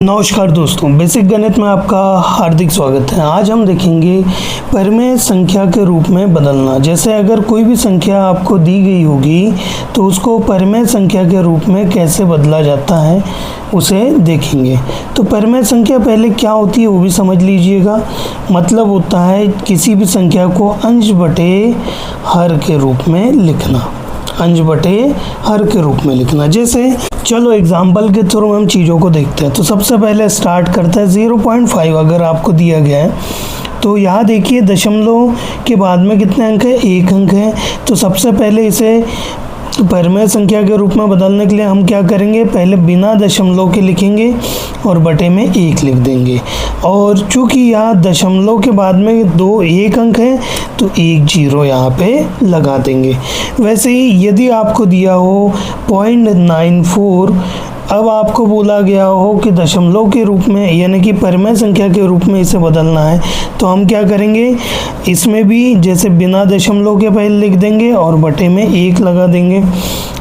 नमस्कार दोस्तों, बेसिक गणित में आपका हार्दिक स्वागत है। आज हम देखेंगे परिमेय संख्या के रूप में बदलना। जैसे अगर कोई भी संख्या आपको दी गई होगी तो उसको परिमेय संख्या के रूप में कैसे बदला जाता है उसे देखेंगे। तो परिमेय संख्या पहले क्या होती है वो भी समझ लीजिएगा। मतलब होता है किसी भी संख्या को अंश बटे हर के रूप में लिखना, अंश बटे हर के रूप में लिखना। जैसे चलो एग्जाम्पल के थ्रू हम चीज़ों को देखते हैं। तो सबसे पहले स्टार्ट करते हैं 0.5 अगर आपको दिया गया है तो यहाँ देखिए दशमलव के बाद में कितने अंक है, एक अंक है। तो सबसे पहले इसे परिमेय संख्या के रूप में बदलने के लिए हम क्या करेंगे, पहले बिना दशमलव के लिखेंगे और बटे में एक लिख देंगे। और चूंकि यहाँ दशमलव के बाद में एक अंक है तो एक जीरो यहाँ पे लगा देंगे। वैसे ही यदि आपको दिया हो 0.94, अब आपको बोला गया हो कि दशमलव के रूप में यानी कि परिमेय संख्या के रूप में इसे बदलना है, तो हम क्या करेंगे, इसमें भी जैसे बिना दशमलव के पहले लिख देंगे और बटे में एक लगा देंगे।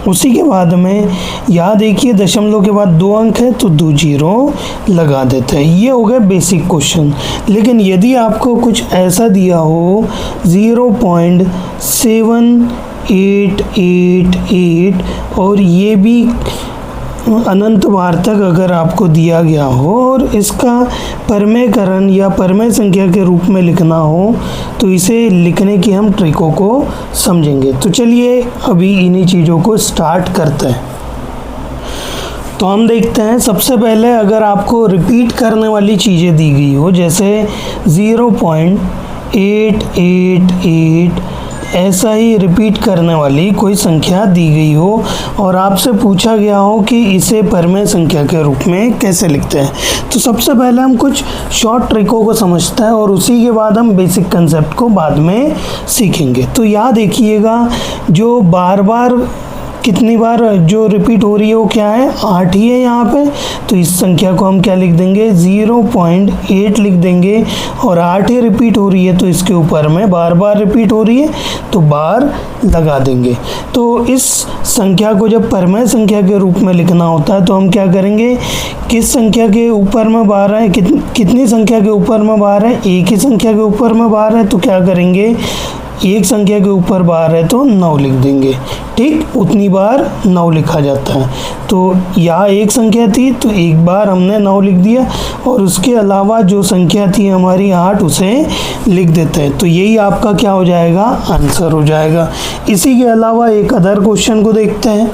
उसी के बाद में यहाँ देखिए दशमलव के बाद दो अंक है तो दो जीरो लगा देते हैं। ये हो गया बेसिक क्वेश्चन। लेकिन यदि आपको कुछ ऐसा दिया हो 0.7888 और ये भी अनंत बार तक अगर आपको दिया गया हो और इसका परिमेयकरण या परिमेय संख्या के रूप में लिखना हो तो इसे लिखने की हम ट्रिकों को समझेंगे। तो चलिए अभी इन्हीं चीज़ों को स्टार्ट करते हैं। तो हम देखते हैं सबसे पहले अगर आपको रिपीट करने वाली चीज़ें दी गई हो, जैसे 0.888 ऐसा ही रिपीट करने वाली कोई संख्या दी गई हो और आपसे पूछा गया हो कि इसे परिमेय संख्या के रूप में कैसे लिखते हैं, तो सबसे पहले हम कुछ शॉर्ट ट्रिकों को समझते हैं और उसी के बाद हम बेसिक कंसेप्ट को बाद में सीखेंगे। तो यहाँ देखिएगा जो बार बार कितनी बार जो रिपीट हो रही है वो क्या है, 8 ही है यहाँ पे। तो इस संख्या को हम क्या लिख देंगे, 0.8 लिख देंगे। और 8 ही रिपीट हो रही है तो इसके ऊपर में बार बार रिपीट हो रही है तो बार लगा देंगे। तो इस संख्या को जब परिमेय संख्या के रूप में लिखना होता है तो हम क्या करेंगे, किस संख्या के ऊपर में बार है, कितनी संख्या के ऊपर में बार है, एक ही संख्या के ऊपर में बार है तो क्या करेंगे, एक संख्या के ऊपर बार है तो 9 लिख देंगे। ठीक, उतनी बार 9 लिखा जाता है। तो यहाँ एक संख्या थी तो एक बार हमने 9 लिख दिया और उसके अलावा जो संख्या थी हमारी 8 उसे लिख देते हैं। तो यही आपका क्या हो जाएगा, आंसर हो जाएगा। इसी के अलावा एक अदर क्वेश्चन को देखते हैं।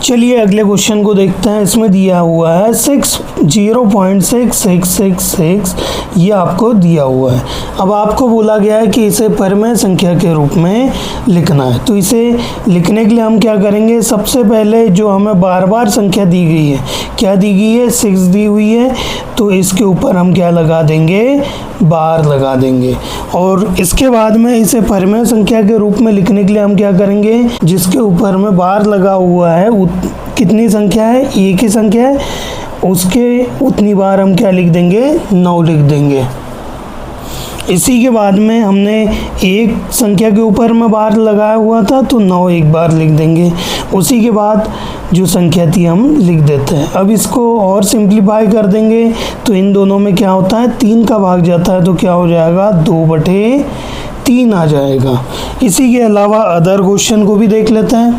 चलिए अगले क्वेश्चन को देखते हैं। इसमें दिया हुआ है 0.6666, ये आपको दिया हुआ है। अब आपको बोला गया है कि इसे परिमेय संख्या के रूप में लिखना है। तो इसे लिखने के लिए हम क्या करेंगे, सबसे पहले जो हमें बार बार संख्या दी गई है, क्या दी गई है, 6 दी हुई है, तो इसके ऊपर हम क्या लगा देंगे, बार लगा देंगे। और इसके बाद में इसे परिमेय संख्या के रूप में लिखने के लिए हम क्या करेंगे, जिसके ऊपर में बार लगा हुआ है कितनी संख्या है, एक ही संख्या है, उसके उतनी बार हम क्या लिख देंगे, 9 लिख देंगे। इसी के बाद में हमने एक संख्या के ऊपर में बार लगाया हुआ था तो 9 एक बार लिख देंगे। उसी के बाद जो संख्या थी हम लिख देते हैं। अब इसको और सिंप्लीफाई कर देंगे तो इन दोनों में क्या होता है, 3 का भाग जाता है तो क्या हो जाएगा, 2/3 आ जाएगा। इसी के अलावा अदर क्वेश्चन को भी देख लेते हैं।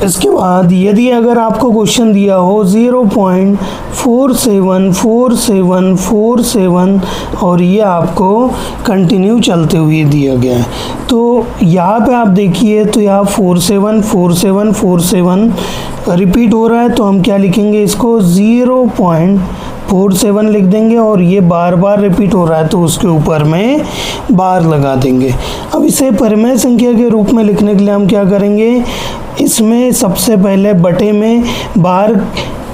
इसके बाद यदि अगर आपको क्वेश्चन दिया हो 0.474747 और ये आपको कंटिन्यू चलते हुए दिया गया है, तो यहाँ पे आप देखिए तो यहाँ 474747 रिपीट हो रहा है तो हम क्या लिखेंगे, इसको 0.47 लिख देंगे और ये बार बार रिपीट हो रहा है तो उसके ऊपर में बार लगा देंगे। अब इसे परिमेय संख्या के रूप में लिखने के लिए हम क्या करेंगे, इसमें सबसे पहले बटे में बार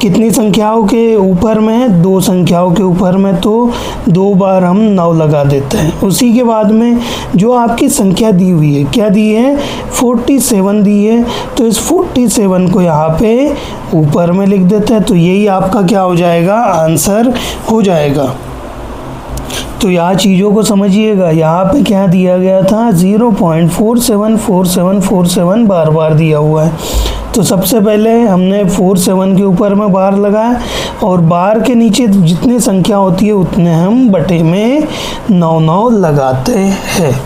कितनी संख्याओं के ऊपर में है, 2 संख्याओं के ऊपर में, तो 2 बार हम 9 लगा देते हैं। उसी के बाद में जो आपकी संख्या दी हुई है, क्या दी है, 47 दी है, तो इस 47 को यहाँ पे ऊपर में लिख देते हैं। तो यही आपका क्या हो जाएगा, आंसर हो जाएगा। तो यहाँ चीज़ों को समझिएगा। यहाँ पे क्या दिया गया था, 0.474747 बार बार दिया हुआ है। तो सबसे पहले हमने 4 7 के ऊपर में बार लगाया और बार के नीचे जितनी संख्या होती है उतने हम बटे में 9 9 लगाते हैं।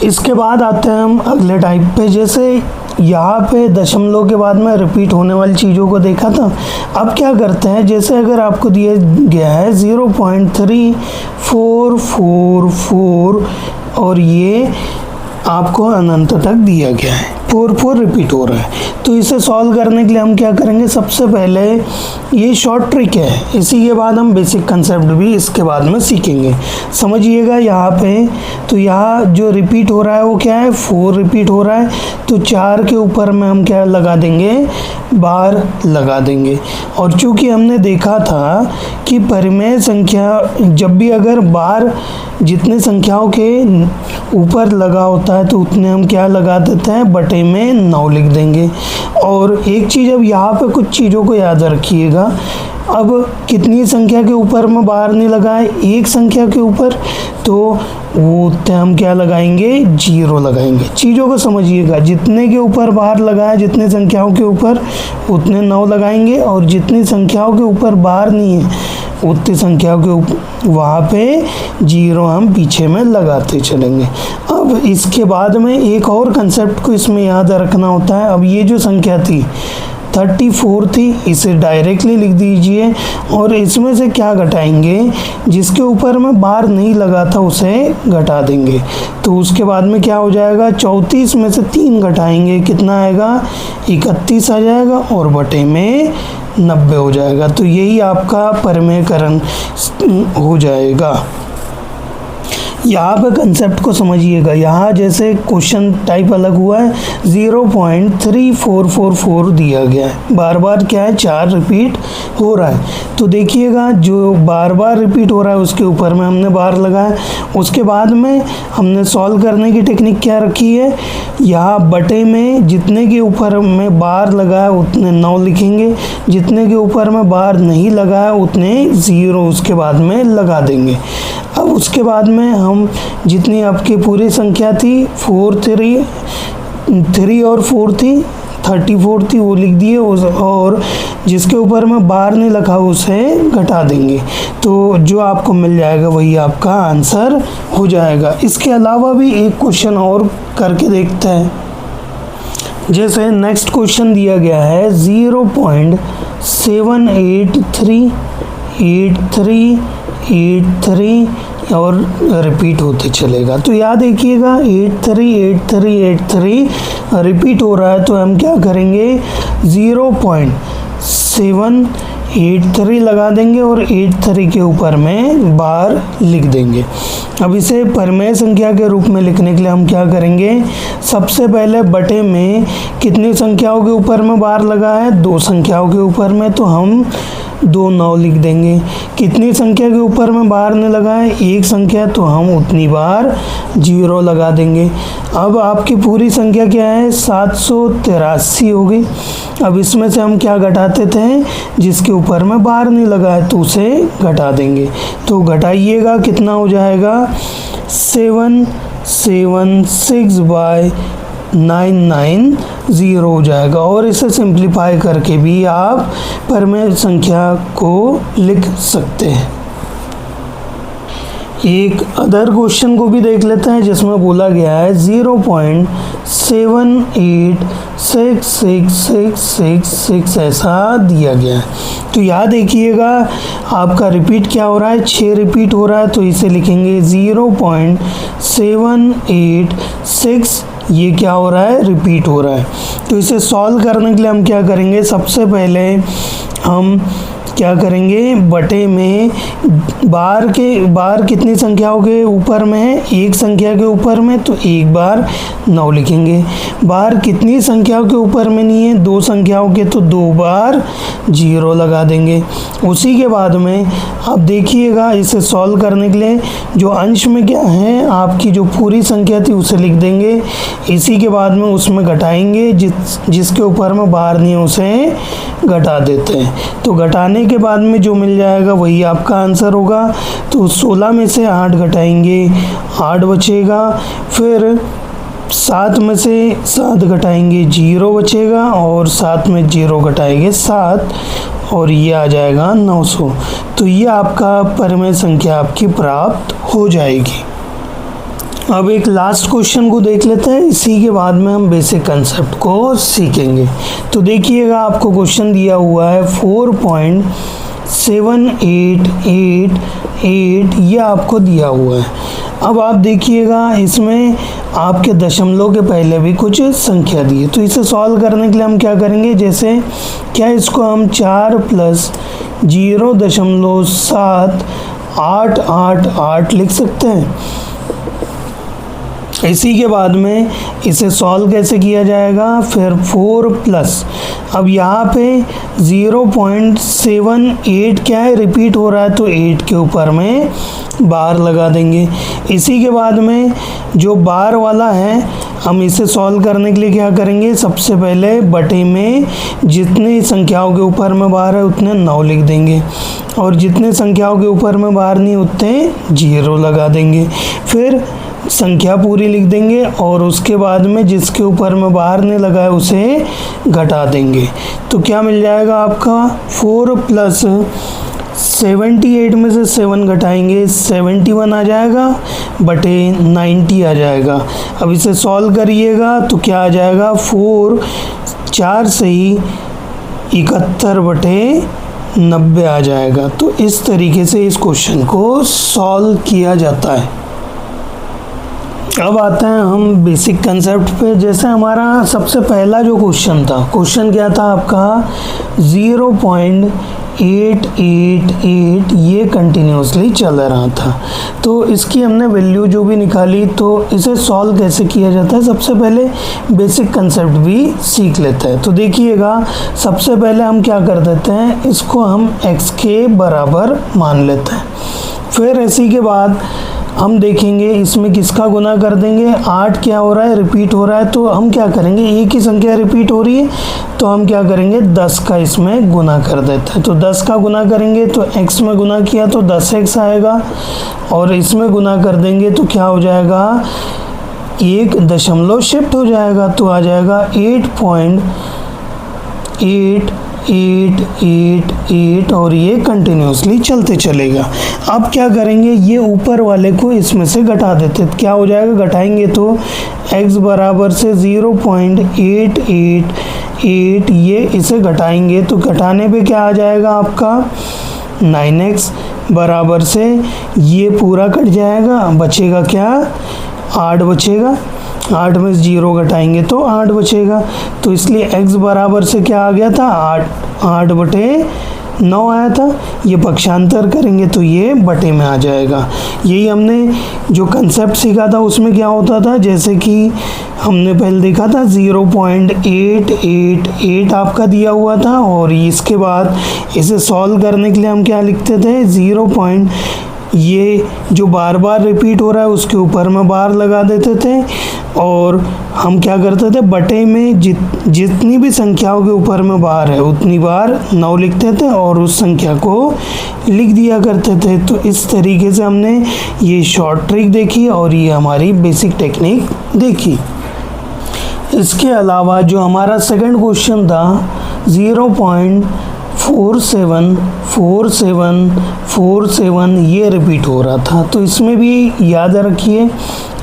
इसके बाद आते हैं हम अगले टाइप पे। जैसे यहाँ पे दशमलव के बाद में रिपीट होने वाली चीज़ों को देखा था। अब क्या करते हैं, जैसे अगर आपको दिया गया है 0.3444 और ये आपको अनंत तक दिया गया है, 4 4 रिपीट हो रहा है, तो इसे सॉल्व करने के लिए हम क्या करेंगे, सबसे पहले ये शॉर्ट ट्रिक है, इसी के बाद हम बेसिक कंसेप्ट भी इसके बाद में सीखेंगे। समझिएगा यहाँ पे, तो यहाँ जो रिपीट हो रहा है वो क्या है, 4 रिपीट हो रहा है, तो 4 के ऊपर में हम क्या लगा देंगे, बार लगा देंगे। और चूंकि हमने देखा था कि परिमेय संख्या जब भी अगर बार जितने संख्याओं के ऊपर लगा होता है तो उतने हम क्या लगा देते हैं, बटे में 9 लिख देंगे। और एक चीज़, अब यहाँ पे कुछ चीज़ों को याद रखिएगा। अब कितनी संख्या के ऊपर में बार नहीं लगाए, एक संख्या के ऊपर, तो वो हम क्या लगाएंगे, 0 लगाएंगे। चीज़ों को समझिएगा, जितने के ऊपर बार लगाया, जितने संख्याओं के ऊपर उतने 9 लगाएंगे, और जितनी संख्याओं के ऊपर बार नहीं है उतनी संख्याओं के ऊपर वहाँ पे 0 हम पीछे में लगाते चलेंगे। अब इसके बाद में एक और कंसेप्ट को इसमें याद रखना होता है। अब ये जो संख्या थी 34 थी, इसे डायरेक्टली लिख दीजिए और इसमें से क्या घटाएंगे, जिसके ऊपर में बार नहीं लगा था उसे घटा देंगे। तो उसके बाद में क्या हो जाएगा, 34 में से 3 घटाएंगे, कितना आएगा, 31 आ जाएगा और बटे में 90 हो जाएगा। तो यही आपका परिमेयकरण हो जाएगा। यहाँ पे कंसेप्ट को समझिएगा। यहाँ जैसे क्वेश्चन टाइप अलग हुआ है, 0.3444 दिया गया है, बार बार क्या है, 4 रिपीट हो रहा है। तो देखिएगा जो बार बार रिपीट हो रहा है उसके ऊपर में हमने बार लगाया। उसके बाद में हमने सॉल्व करने की टेक्निक क्या रखी है, यहाँ बटे में जितने के ऊपर में बार लगाया उतने 9 लिखेंगे, जितने के ऊपर में बार नहीं लगाया उतने 0 उसके बाद में लगा देंगे। अब उसके बाद में हम जितनी आपकी पूरी संख्या थी 4 3 और 4 थी, 34 थी, वो लिख दिए, और जिसके ऊपर में बार नहीं लिखा उसे घटा देंगे। तो जो आपको मिल जाएगा वही आपका आंसर हो जाएगा। इसके अलावा भी एक क्वेश्चन और करके देखते हैं। जैसे नेक्स्ट क्वेश्चन दिया गया है 0.7838383 और रिपीट होते चलेगा। तो याद देखिएगा 838383 रिपीट हो रहा है, तो हम क्या करेंगे, 0.783 लगा देंगे और 83 के ऊपर में बार लिख देंगे। अब इसे परिमेय संख्या के रूप में लिखने के लिए हम क्या करेंगे, सबसे पहले बटे में कितनी संख्याओं के ऊपर में बार लगा है, 2 संख्याओं के ऊपर में, तो हम 2 9 लिख देंगे। कितनी संख्या के ऊपर में बार नहीं लगा है, 1 संख्या, तो हम उतनी बार 0 लगा देंगे। अब आपकी पूरी संख्या क्या है, 783 हो गई। अब इसमें से हम क्या घटाते थे, जिसके ऊपर में बार नहीं लगा है तो उसे घटा देंगे। तो घटाइएगा, कितना हो जाएगा, 776/990 हो जाएगा। और इसे सिंप्लीफाई करके भी आप परिमेय संख्या को लिख सकते हैं। एक अदर क्वेश्चन को भी देख लेते हैं जिसमें बोला गया है 0.786666 ऐसा दिया गया है। तो यहाँ देखिएगा आपका रिपीट क्या हो रहा है, 6 रिपीट हो रहा है, तो इसे लिखेंगे 0.786, ये क्या हो रहा है, रिपीट हो रहा है। तो इसे सॉल्व करने के लिए हम क्या करेंगे, सबसे पहले हम क्या करेंगे, बटे में बार कितनी संख्याओं के ऊपर में है, 1 संख्या के ऊपर में, तो 1 बार 9 लिखेंगे। बार कितनी संख्याओं के ऊपर में नहीं है, 2 संख्याओं के, तो 2 बार 0 लगा देंगे। उसी के बाद में अब देखिएगा इसे सॉल्व करने के लिए जो अंश में क्या है, आपकी जो पूरी संख्या थी उसे लिख देंगे। इसी के बाद में उसमें घटाएंगे, जिसके ऊपर में बार नहीं है उसे घटा देते हैं। तो घटाने के बाद में जो मिल जाएगा वही आपका आंसर होगा। तो 16 में से 8 घटाएंगे, 8 बचेगा। फिर 7 में से 7 घटाएंगे 0 बचेगा, और 7 में 0 घटाएंगे 7, और ये आ जाएगा 900। तो ये आपका परिमेय संख्या आपकी प्राप्त हो जाएगी। अब एक लास्ट क्वेश्चन को देख लेते हैं, इसी के बाद में हम बेसिक कंसेप्ट को सीखेंगे। तो देखिएगा आपको क्वेश्चन दिया हुआ है 4.7888, ये आपको दिया हुआ है। अब आप देखिएगा इसमें आपके दशमलव के पहले भी कुछ संख्या दी है, तो इसे सॉल्व करने के लिए हम क्या करेंगे, जैसे क्या इसको हम 4 + 0.7888 लिख सकते हैं। इसी के बाद में इसे सॉल्व कैसे किया जाएगा, फिर 4 प्लस, अब यहाँ पे 0.78 क्या है, रिपीट हो रहा है, तो 8 के ऊपर में बार लगा देंगे। इसी के बाद में जो बार वाला है, हम इसे सॉल्व करने के लिए क्या करेंगे, सबसे पहले बटे में जितनी संख्याओं के ऊपर में बार है उतने 9 लिख देंगे, और जितने संख्याओं के ऊपर में बार नहीं उतने 0 लगा देंगे। फिर संख्या पूरी लिख देंगे, और उसके बाद में जिसके ऊपर में बाहर नहीं लगा है उसे घटा देंगे। तो क्या मिल जाएगा आपका, 4 + 78 में से 7 घटाएंगे 71 आ जाएगा, बटे 90 आ जाएगा। अब इसे सॉल्व करिएगा तो क्या आ जाएगा, 4 से ही 71/90 आ जाएगा। तो इस तरीके से इस क्वेश्चन को सॉल्व किया जाता है। अब आते हैं हम बेसिक कंसेप्ट पे। जैसे हमारा सबसे पहला जो क्वेश्चन था, क्वेश्चन क्या था आपका, 0.888 ये कंटिन्यूसली चल रहा था। तो इसकी हमने वैल्यू जो भी निकाली, तो इसे सॉल्व कैसे किया जाता है, सबसे पहले बेसिक कंसेप्ट भी सीख लेते हैं। तो देखिएगा सबसे पहले हम क्या कर देते हैं, इसको हम x के बराबर मान लेते हैं। फिर इसी के बाद हम देखेंगे इसमें किसका गुना कर देंगे, 8 क्या हो रहा है, रिपीट हो रहा है, तो हम क्या करेंगे, एक ही संख्या रिपीट हो रही है, तो हम क्या करेंगे 10 का इसमें गुना कर देते हैं। तो 10 का गुना करेंगे तो x में गुना किया तो 10x आएगा, और इसमें गुना कर देंगे तो क्या हो जाएगा, 1 दशमलव शिफ्ट हो जाएगा, तो आ जाएगा 8.8888, और ये कंटिन्यूसली चलते चलेगा। अब क्या करेंगे, ये ऊपर वाले को इसमें से घटा देते, तो क्या हो जाएगा, घटाएंगे तो x बराबर से 0.888, ये इसे घटाएंगे तो घटाने पे क्या आ जाएगा आपका, 9x बराबर से ये पूरा कट जाएगा, बचेगा क्या, 8 बचेगा, 8 में 0 घटाएंगे तो 8 बचेगा। तो इसलिए x बराबर से क्या आ गया था, 8/9 आया था। ये पक्षांतर करेंगे तो ये बटे में आ जाएगा। यही हमने जो कंसेप्ट सीखा था उसमें क्या होता था, जैसे कि हमने पहले देखा था 0.888 आपका दिया हुआ था, और इसके बाद इसे सॉल्व करने के लिए हम क्या लिखते थे, ये जो बार बार रिपीट हो रहा है उसके ऊपर में बार लगा देते थे, और हम क्या करते थे, बटे में जितनी भी संख्याओं के ऊपर में बार है उतनी बार 9 लिखते थे, और उस संख्या को लिख दिया करते थे। तो इस तरीके से हमने ये शॉर्ट ट्रिक देखी, और ये हमारी बेसिक टेक्निक देखी। इसके अलावा जो हमारा सेकंड क्वेश्चन था 0.474747 ये रिपीट हो रहा था, तो इसमें भी याद रखिए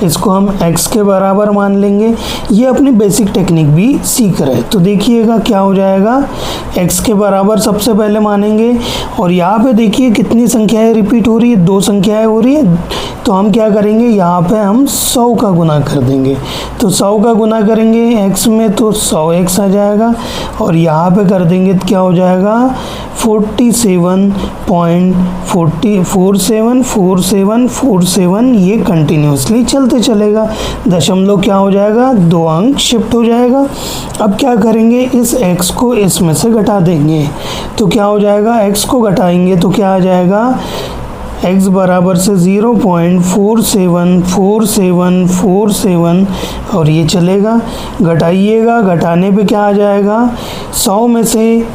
इसको हम x के बराबर मान लेंगे। ये अपनी बेसिक टेक्निक भी सीख रहे हैं। तो देखिएगा क्या हो जाएगा, x के बराबर सबसे पहले मानेंगे, और यहाँ पे देखिए कितनी संख्याएं रिपीट हो रही है, 2 संख्याएं हो रही है, तो हम क्या करेंगे, यहाँ पे हम 100 का गुना कर देंगे। तो 100 का गुना करेंगे x में तो 100x आ जाएगा, और यहाँ पे कर देंगे तो क्या हो जाएगा, 47.474747 ये कंटिन्यूसली चलते चलेगा। दशमलव क्या हो जाएगा, 2 अंक शिफ्ट हो जाएगा। अब क्या करेंगे, इस x को इसमें से घटा देंगे, तो क्या हो जाएगा, x को घटाएंगे तो क्या आ जाएगा, x बराबर से 0.474747, और ये चलेगा, घटाइएगा, घटाने पे क्या आ जाएगा, 100 में से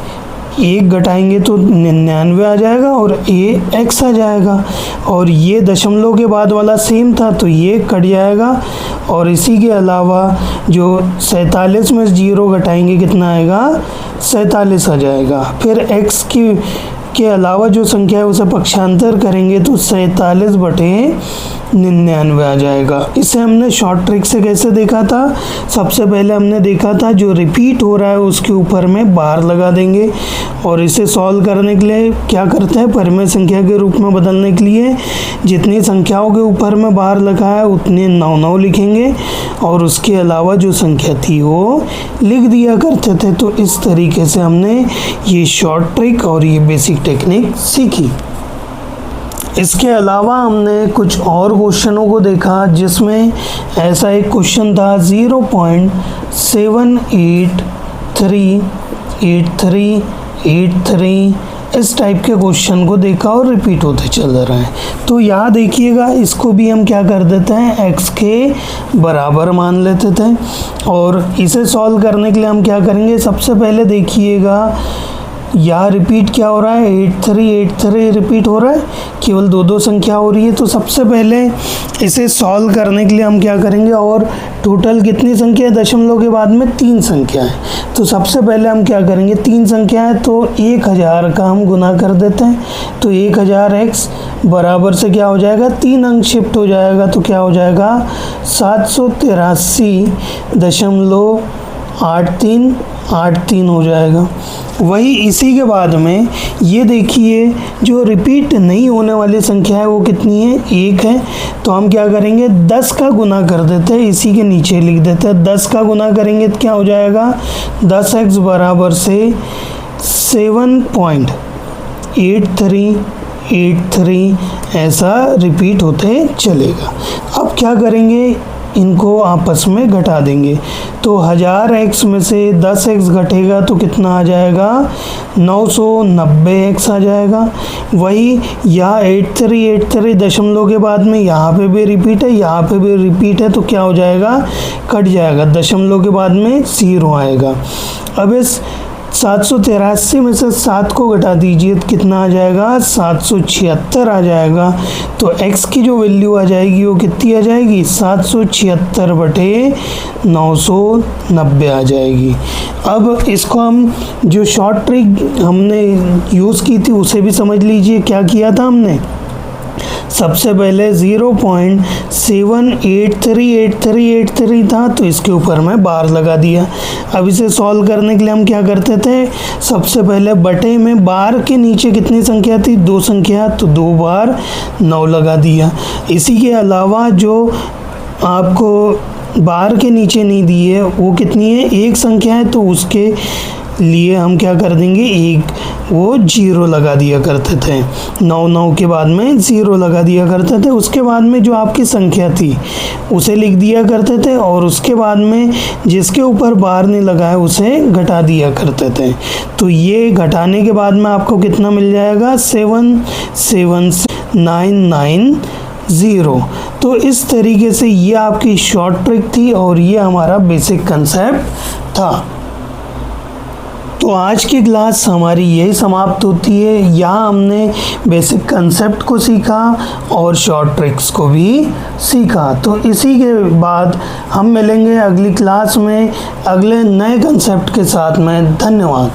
1 घटाएंगे तो 99 आ जाएगा और ये x आ जाएगा, और ये दशमलव के बाद वाला सेम था तो ये कट जाएगा, और इसी के अलावा जो 47 में 0 घटाएंगे कितना आएगा, 47 आ जाएगा। फिर x के अलावा जो संख्या है उसे पक्षांतर करेंगे तो 47/99 आ जाएगा। इसे हमने शॉर्ट ट्रिक से कैसे देखा था, सबसे पहले हमने देखा था जो रिपीट हो रहा है उसके ऊपर में बार लगा देंगे, और इसे सॉल्व करने के लिए क्या करते हैं, परिमेय संख्या के रूप में बदलने के लिए जितनी संख्याओं के ऊपर में बार लगा है उतने 9 लिखेंगे, और उसके अलावा जो संख्या थी वो लिख दिया करते थे। तो इस तरीके से हमने ये शॉर्ट ट्रिक और ये बेसिक टेक्निक सीखी। इसके अलावा हमने कुछ और क्वेश्चनों को देखा जिसमें ऐसा एक क्वेश्चन था 0.7838383 इस टाइप के क्वेश्चन को देखा और रिपीट होते चल रहा है। तो यहाँ देखिएगा, इसको भी हम क्या कर देते हैं, x के बराबर मान लेते थे, और इसे सॉल्व करने के लिए हम क्या करेंगे, सबसे पहले देखिएगा यहाँ रिपीट क्या हो रहा है, 8383 रिपीट हो रहा है, केवल 2 संख्या हो रही है। तो सबसे पहले इसे सॉल्व करने के लिए हम क्या करेंगे, और टोटल कितनी संख्या है, दशमलव के बाद में 3 संख्या है, तो सबसे पहले हम क्या करेंगे, 3 संख्या है तो 1000 का हम गुना कर देते हैं, तो 1000x बराबर से क्या हो जाएगा, 3 अंक शिफ्ट हो जाएगा, तो क्या हो जाएगा 783.8383 हो जाएगा। वही इसी के बाद में ये देखिए जो रिपीट नहीं होने वाली संख्या है वो कितनी है, 1 है, तो हम क्या करेंगे 10 का गुना कर देते हैं, इसी के नीचे लिख देते हैं, 10 का गुना करेंगे तो क्या हो जाएगा, 10x बराबर से 7.8383 ऐसा रिपीट होते चलेगा। अब क्या करेंगे, इनको आपस में घटा देंगे, तो 1000x में से 10x घटेगा तो कितना आ जाएगा, 990x आ जाएगा। वही यहाँ 8383 दशमलव के बाद में यहाँ पे भी रिपीट है, यहाँ पे भी रिपीट है, तो क्या हो जाएगा, कट जाएगा, दशमलव के बाद में 0 आएगा। अब इस 783 में से 7 को घटा दीजिए तो कितना आ जाएगा, 776 आ जाएगा। तो x की जो वैल्यू आ जाएगी वो कितनी आ जाएगी, 776/990 आ जाएगी। अब इसको हम जो शॉर्ट ट्रिक हमने यूज़ की थी उसे भी समझ लीजिए। क्या किया था हमने, सबसे पहले 0.7838383 था तो इसके ऊपर मैं बार लगा दिया। अब इसे सॉल्व करने के लिए हम क्या करते थे, सबसे पहले बटे में बार के नीचे कितनी संख्या थी, 2 संख्या, तो 2 बार 9 लगा दिया। इसी के अलावा जो आपको बार के नीचे नहीं दी है वो कितनी है, 1 संख्या है, तो उसके लिए हम क्या कर देंगे, 1 वो 0 लगा दिया करते थे, 9 के बाद में 0 लगा दिया करते थे। उसके बाद में जो आपकी संख्या थी उसे लिख दिया करते थे, और उसके बाद में जिसके ऊपर बार नहीं लगा है उसे घटा दिया करते थे। तो ये घटाने के बाद में आपको कितना मिल जाएगा, 77990। तो इस तरीके से ये आपकी शॉर्ट ट्रिक थी और ये हमारा बेसिक कंसेप्ट था। तो आज की क्लास हमारी यही समाप्त होती है। यहाँ हमने बेसिक कंसेप्ट को सीखा और शॉर्ट ट्रिक्स को भी सीखा। तो इसी के बाद हम मिलेंगे अगली क्लास में अगले नए कंसेप्ट के साथ में। धन्यवाद।